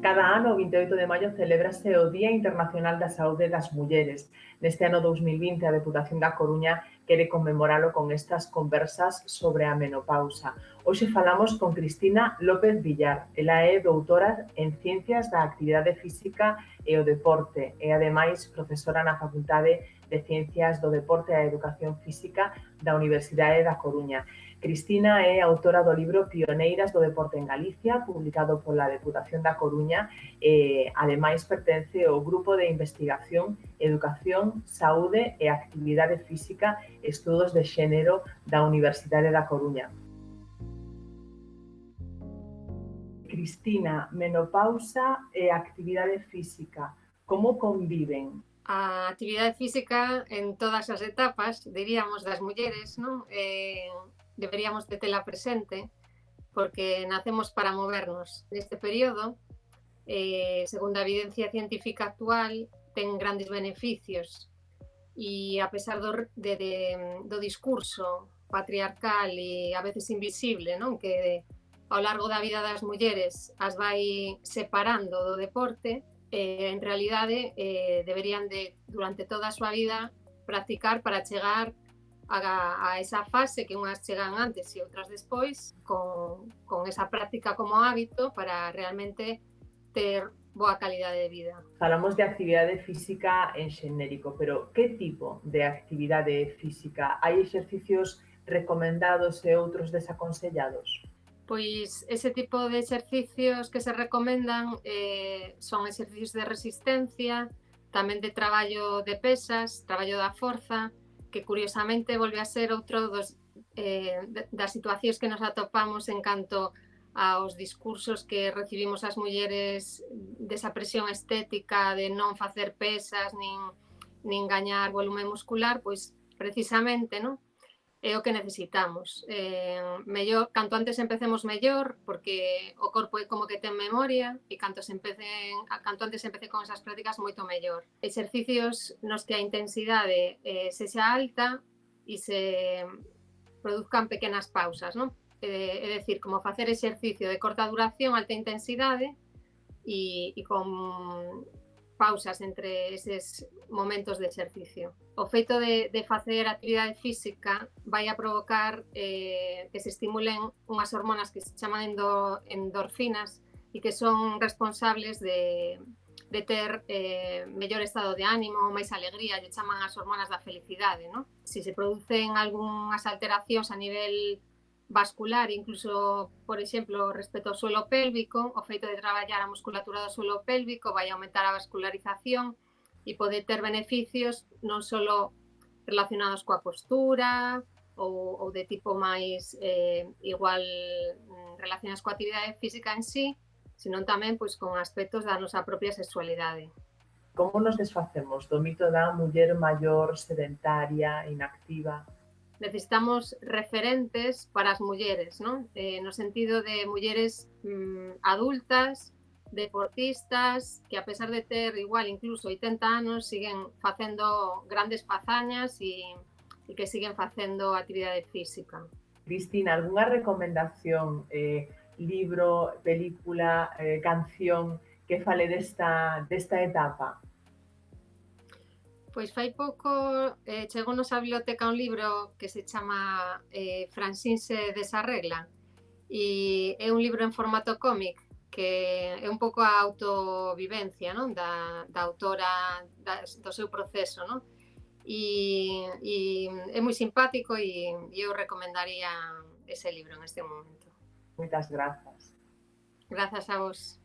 Cada ano, o 28 de maio, celébrase o Día Internacional da Saúde das Mulleres. Neste ano 2020, a Deputación da Coruña quere conmemoralo con estas conversas sobre a menopausa. Hoxe falamos con Cristina López Villar. Ela é doutora en Ciencias da Actividade Física e o Deporte e, ademais, profesora na Facultade de Ciencias do Deporte e a Educación Física da Universidade da Coruña. Cristina é autora do libro Pioneiras do Deporte en Galicia, publicado pola Deputación da Coruña, e, ademais, pertence ao Grupo de Investigación, Educación, Saúde e Actividade Física e Estudos de Xénero da Universidade da Coruña. Cristina, menopausa e actividade física, como conviven? A actividade física en todas as etapas, diríamos, das mulleres, non? Deberíamos de tela presente, porque nacemos para movernos. Neste período, segundo a evidencia científica actual, ten grandes beneficios e, a pesar do discurso patriarcal e a veces invisible, non? Que ao largo da vida das mulleres as vai separando do deporte, en realidade deberían de, durante toda a súa vida, practicar para chegar a esa fase que unhas chegan antes e outras despois, con esa práctica como hábito para realmente ter boa calidade de vida. Falamos de actividade física en xenérico, pero que tipo de actividade física? Hai exercicios recomendados e outros desaconsellados? Pois ese tipo de exercicios que se recomendan son exercicios de resistencia, tamén de traballo de pesas, traballo da forza, que curiosamente volve a ser outro das situacións que nos atopamos en canto aos discursos que recibimos as mulleres desa presión estética de non facer pesas nin gañar volume muscular, pois precisamente, non? É o que necesitamos. Mellor, canto antes empecemos mellor, porque o corpo é como que ten memoria e canto antes empece con esas prácticas, moito mellor. Exercicios nos que a intensidade sexa alta e se produzcan pequenas pausas, non? É dicir, como facer exercicio de corta duración, alta intensidade e con pausas entre eses momentos de exercicio. O feito de facer actividade física vai a provocar que se estimulen unhas hormonas que se chaman endorfinas e que son responsables de ter mellor estado de ánimo, máis alegría, lle chaman as hormonas da felicidade, non? Se se producen algunhas alteracións a nivel vascular, incluso, por exemplo, respecto ao suelo pélvico, o feito de traballar a musculatura do suelo pélvico vai aumentar a vascularización e pode ter beneficios non só relacionados coa postura ou de tipo máis igual relacionados coa actividade física en sí, senón tamén pois, con aspectos da nosa propia sexualidade. Como nos desfacemos do mito da muller maior, sedentaria, inactiva? Necesitamos referentes para as mulleres, non? No sentido de mulleres adultas, deportistas, que a pesar de ter igual incluso 80 anos, siguen facendo grandes fazañas e que siguen facendo actividade física. Cristina, algunha recomendación, libro, película, canción que fale desta etapa? Pois fai pouco chegounos á biblioteca un libro que se chama Francine se desarregla e é un libro en formato cómic que é un pouco a autovivencia, non? Da autora do seu proceso, non? E é moi simpático e eu recomendaría ese libro en este momento. Moitas grazas. Grazas a vos.